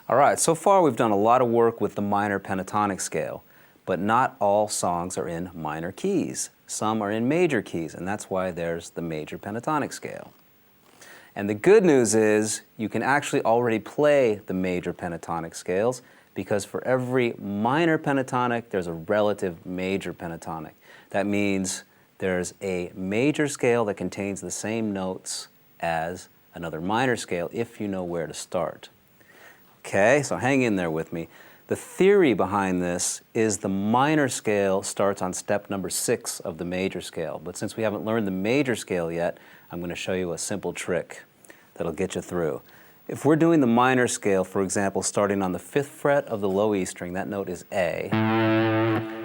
All right, so far we've done a lot of work with the minor pentatonic scale, but not all songs are in minor keys. Some are in major keys, and that's why there's the major pentatonic scale. And the good news is you can actually already play the major pentatonic scales, because for every minor pentatonic, there's a relative major pentatonic. That means there's a major scale that contains the same notes as another minor scale if you know where to start. Okay, so hang in there with me. The theory behind this is the minor scale starts on step number 6 of the major scale. But since we haven't learned the major scale yet, I'm going to show you a simple trick that'll get you through. If we're doing the minor scale, for example, starting on the 5th fret of the low E string, that note is A.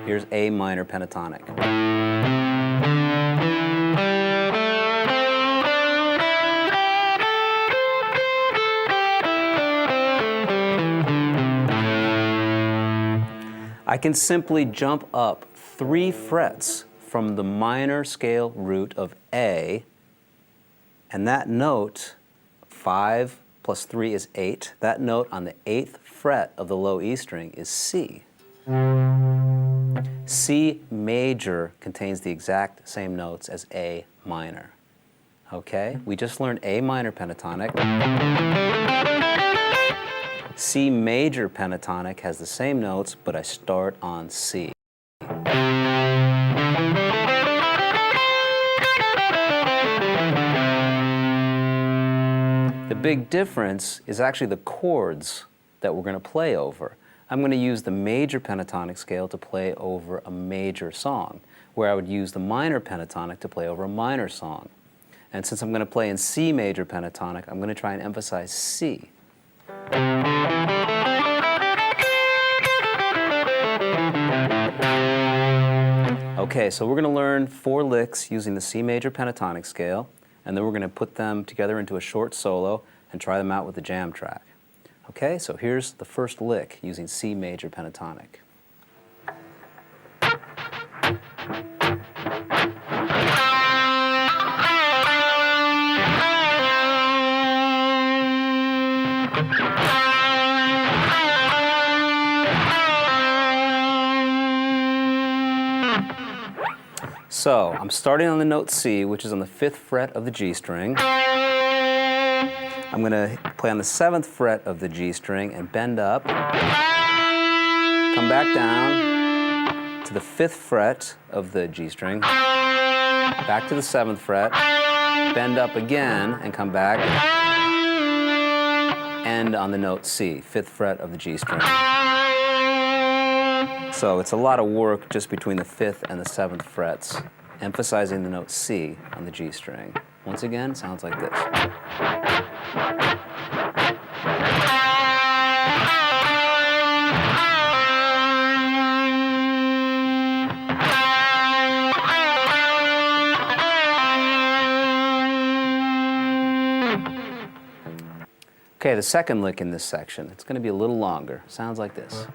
Here's A minor pentatonic. I can simply jump up 3 frets from the minor scale root of A, and that note, 5 plus 3 is 8, that note on the 8th fret of the low E string is C. C major contains the exact same notes as A minor. Okay, we just learned A minor pentatonic. C major pentatonic has the same notes, but I start on C. The big difference is actually the chords that we're going to play over. I'm going to use the major pentatonic scale to play over a major song, where I would use the minor pentatonic to play over a minor song. And since I'm going to play in C major pentatonic, I'm going to try and emphasize C. Okay, so we're going to learn 4 licks using the C major pentatonic scale, and then we're going to put them together into a short solo and try them out with the jam track. Okay, so here's the first lick using C major pentatonic. So, I'm starting on the note C, which is on the 5th fret of the G string. I'm going to play on the 7th fret of the G string and bend up, come back down to the 5th fret of the G string, back to the 7th fret, bend up again and come back, end on the note C, 5th fret of the G string. So it's a lot of work just between the 5th and the 7th frets, emphasizing the note C on the G string. Once again, it sounds like this. Okay, the second lick in this section, it's going to be a little longer. Sounds like this.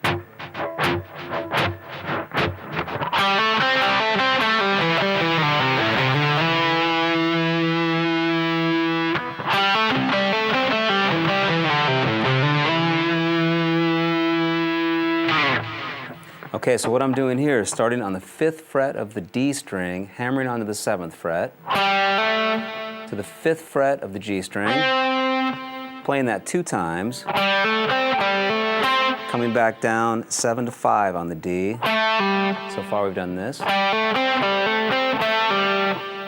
Okay, so what I'm doing here is starting on the 5th fret of the D string, hammering onto the 7th fret, to the 5th fret of the G string, playing that 2 times, coming back down 7 to 5 on the D. So far we've done this. Now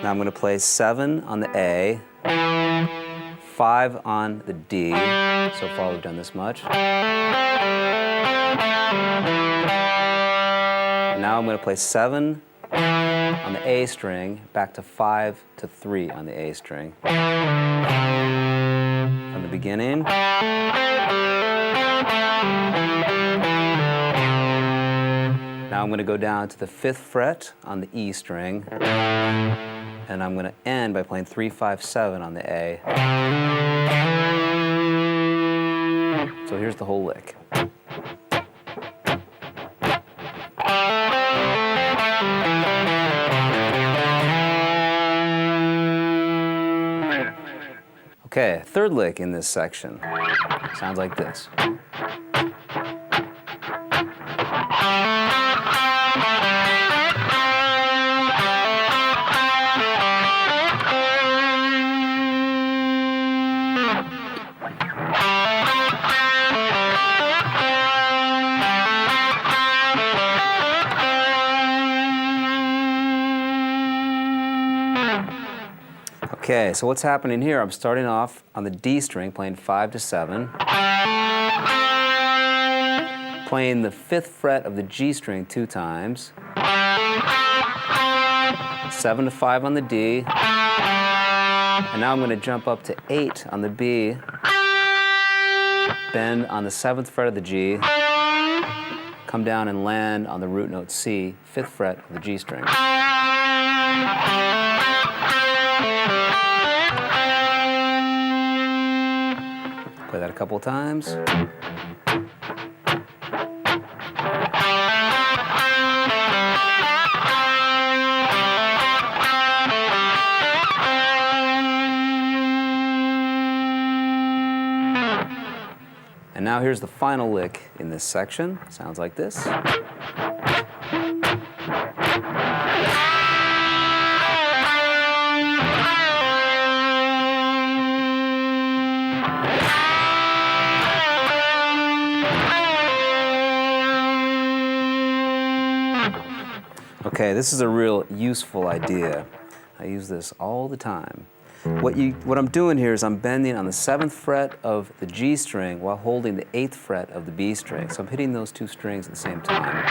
I'm going to play 7 on the A, 5 on the D. So far we've done this much. Now I'm going to play 7 on the A string, back to 5 to 3 on the A string. From the beginning. Now I'm going to go down to the 5th fret on the E string, and I'm going to end by playing 3, 5, 7 on the A. So here's the whole lick. Okay, third lick in this section sounds like this. Okay, so what's happening here? I'm starting off on the D string, playing 5 to 7, playing the 5th fret of the G string 2 times, 7 to 5 on the D, and now I'm going to jump up to 8 on the B, bend on the 7th fret of the G, come down and land on the root note C, 5th fret of the G string. Play that a couple of times. And now here's the final lick in this section. Sounds like this. Okay, this is a real useful idea. I use this all the time. What I'm doing here is I'm bending on the 7th fret of the G string while holding the 8th fret of the B string. So I'm hitting those 2 strings at the same time.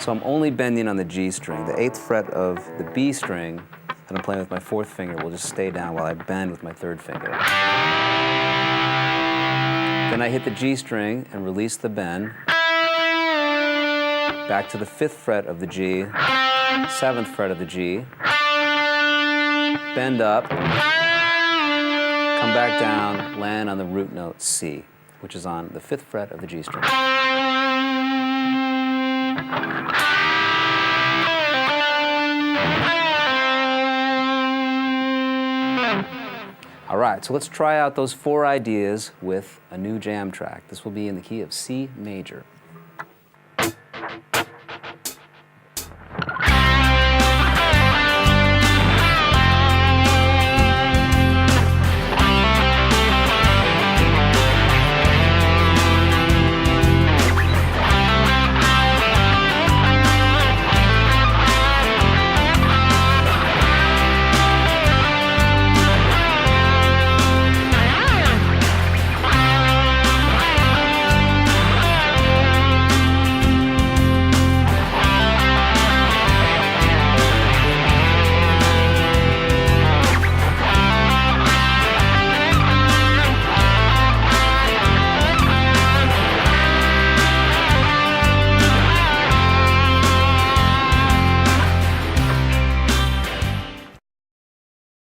So I'm only bending on the G string. The 8th fret of the B string that I'm playing with my 4th finger will just stay down while I bend with my 3rd finger. Then I hit the G string and release the bend. Back to the 5th fret of the G, 7th fret of the G, bend up, come back down, land on the root note C, which is on the 5th fret of the G string. All right, so let's try out those 4 ideas with a new jam track. This will be in the key of C major.